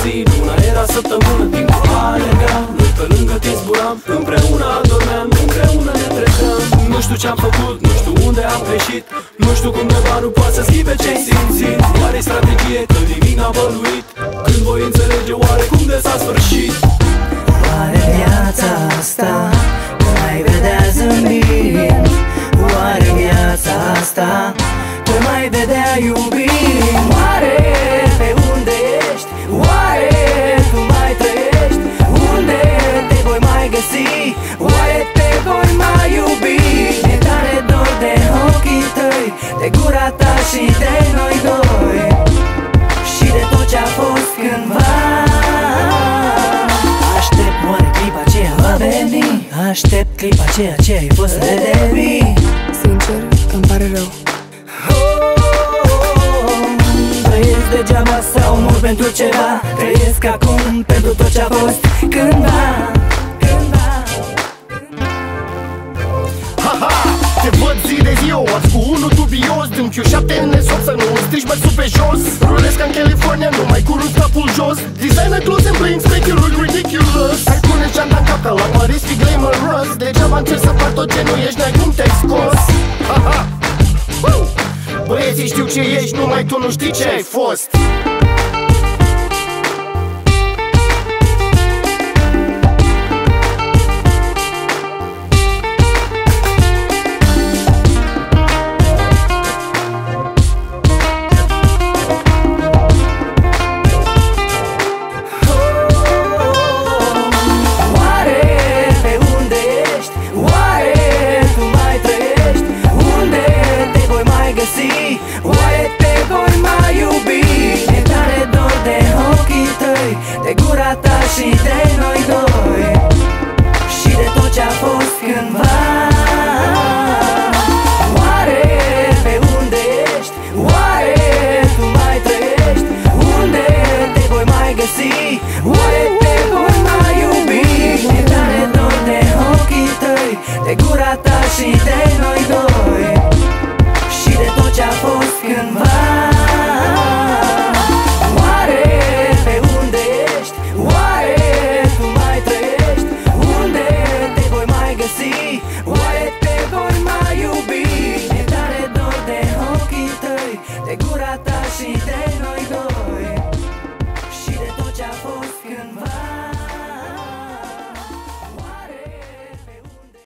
zi, luna era săptămână, timpul alergam, noi pe lângă tine zburam, împreună adormeam, împreună ne treceam. Nu știu ce-am făcut, nu știu unde am greșit, nu știu cum de nu poate să schimbe ce-ai simțit. Oare-i strategie că divin a băluit? Când voi înțelege oare cum de s-a sfârșit? Oare viața asta te mai vedea zâmbind? Oare viața asta te mai vedea iubind? Oare pe unde ești? Oare tu mai trăiești? Unde te voi mai găsi? Oare te voi mai iubi? Mi-e tare dor de ochii tăi, de gura ta și de noi doi, și de tot ce-a fost cândva. Aștept oare clipa aceea va veni? Aștept clipa aceea ce ai fost să devii. Sincer, îmi pare rău. Trăiesc degeaba sau mor pentru ceva? Trăiesc acum pentru tot ce-a fost cândva. Haha, te văd zi de zi, o ați cu unul dubios. Dăm Q7 în esop să nu îmi strici mărsul pe jos. Rulez ca în California, numai cu rup capul jos. Designer clothes and bling, make you look ridiculous. Hai pune geanta în cap ca la Paris, fi glamorous. Degeaba încerc să fac tot ce nu ești, n-ai cum te-ai scos. Haha, băieții știu ce ești, numai tu nu știi ce ai fost.